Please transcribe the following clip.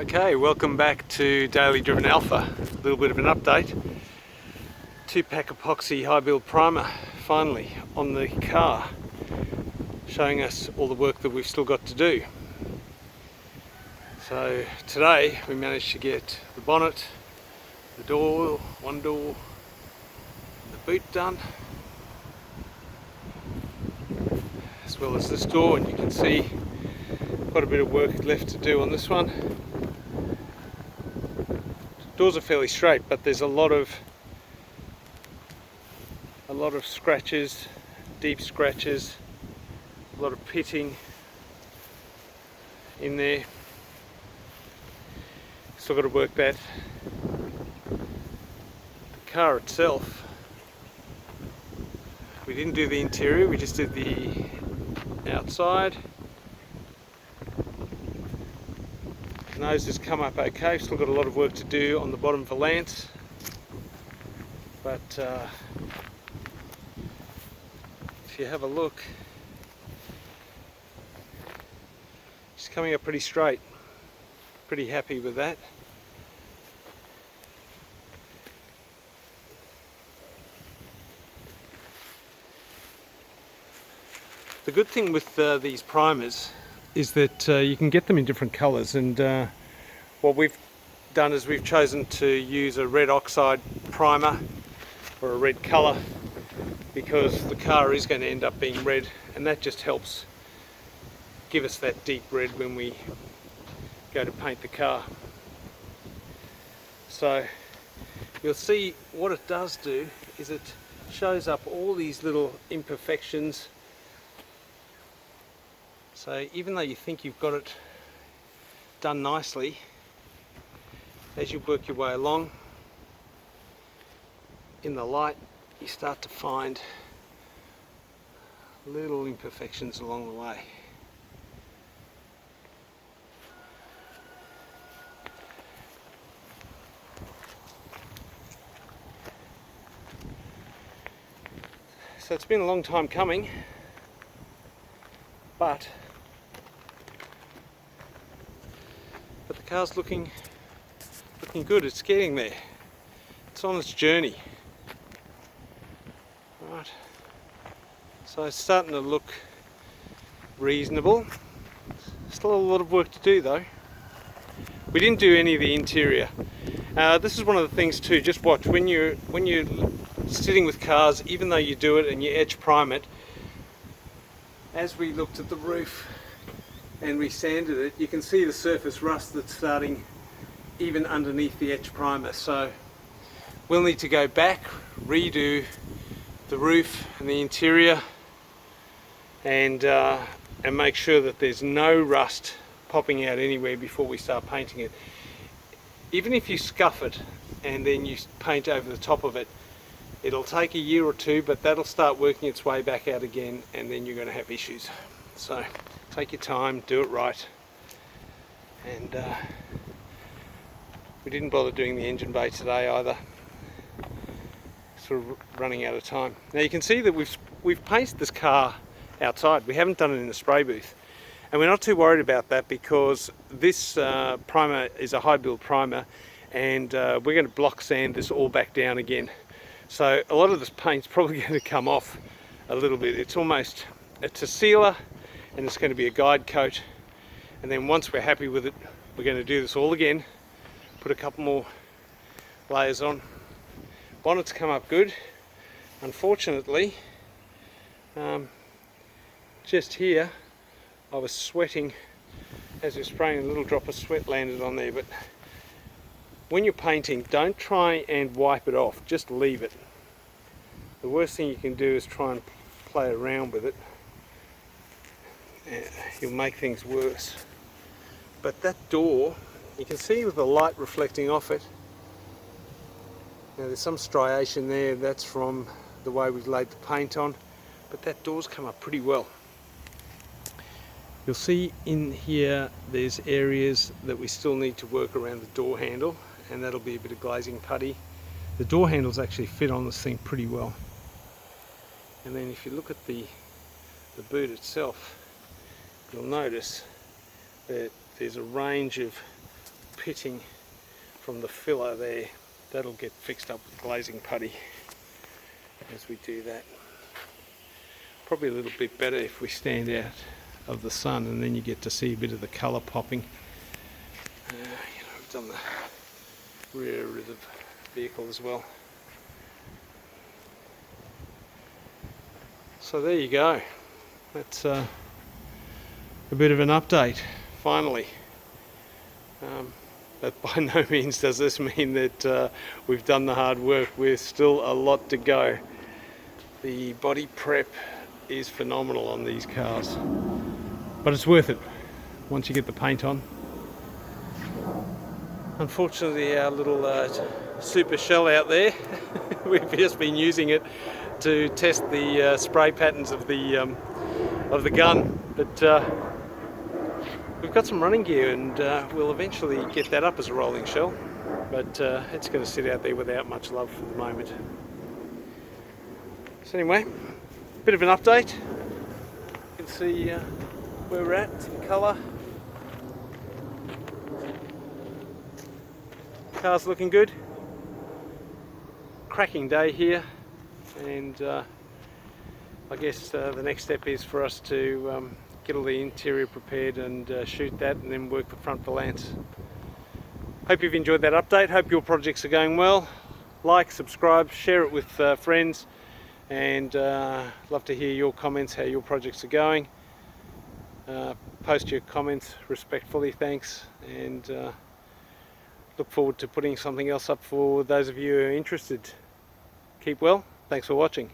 Okay, welcome back to Daily Driven Alpha. A little bit of an update. 2-pack epoxy high build primer finally on the car, showing us all the work that we've still got to do. So today we managed to get the bonnet, the door, one door, the boot done, as well as this door, and you can see quite a bit of work left to do on this one. Doors are fairly straight, but there's a lot of scratches, deep scratches, a lot of pitting in there. Still got to work that. The car itself, we didn't do the interior, we just did the outside. Nose has come up okay. Still got a lot of work to do on the bottom valance, but if you have a look, it's coming up pretty straight. Pretty happy with that. The good thing with these primers is that you can get them in different colours, and what we've done is we've chosen to use a red oxide primer or a red colour, because the car is going to end up being red, and that just helps give us that deep red when we go to paint the car. So you'll see what it does do is it shows up all these little imperfections. So even though you think you've got it done nicely, as you work your way along in the light, you start to find little imperfections along the way. So it's been a long time coming, but the car's looking good. It's getting there. It's on its journey. Right. So it's starting to look reasonable. Still a lot of work to do though. We didn't do any of the interior. This is one of the things too. Just watch when you're sitting with cars. Even though you do it and you edge prime it, as we looked at the roof and we sanded it, you can see the surface rust that's starting even underneath the etch primer. So we'll need to go back, redo the roof and the interior, and make sure that there's no rust popping out anywhere before we start painting it. Even if you scuff it and then you paint over the top of it, it'll take a year or two, but that'll start working its way back out again, and then you're going to have issues. So take your time, do it right. And we didn't bother doing the engine bay today either, sort of running out of time. Now you can see that we've painted this car outside. We haven't done it in the spray booth, and we're not too worried about that because this primer is a high build primer, and we're going to block sand this all back down again. So a lot of this paint's probably going to come off a little bit. It's a sealer, and it's going to be a guide coat, and then once we're happy with it, we're going to do this all again, put a couple more layers on. Bonnet's come up good. Unfortunately, just here I was sweating as we're spraying. A little drop of sweat landed on there, but when you're painting, don't try and wipe it off, just leave it. The worst thing you can do is try and play around with it. You'll make things worse. But that door, you can see with the light reflecting off it, now there's some striation there, that's from the way we've laid the paint on, but that door's come up pretty well. You'll see in here there's areas that we still need to work around the door handle, and that'll be a bit of glazing putty. The door handles actually fit on this thing pretty well. And then if you look at the boot itself, you'll notice that there's a range of pitting from the filler there. That'll get fixed up with glazing putty as we do that. Probably a little bit better if we stand out of the sun, and then you get to see a bit of the colour popping. We've done the rear of the vehicle as well. So there you go. That's a bit of an update, finally. But by no means does this mean that we've done the hard work. We've still a lot to go. The body prep is phenomenal on these cars, but it's worth it once you get the paint on. Unfortunately, our little super shell out there, we've just been using it to test the spray patterns of the gun, but we've got some running gear, and we'll eventually get that up as a rolling shell, but it's going to sit out there without much love for the moment. So anyway, bit of an update. You can see where we're at, some colour. Car's looking good. Cracking day here, and I guess the next step is for us to get all the interior prepared and shoot that, and then work the front valance. Hope you've enjoyed that update. Hope your projects are going well. Like, subscribe, share it with friends, and love to hear your comments, how your projects are going. Post your comments respectfully, thanks, and look forward to putting something else up for those of you who are interested. Keep well. Thanks for watching.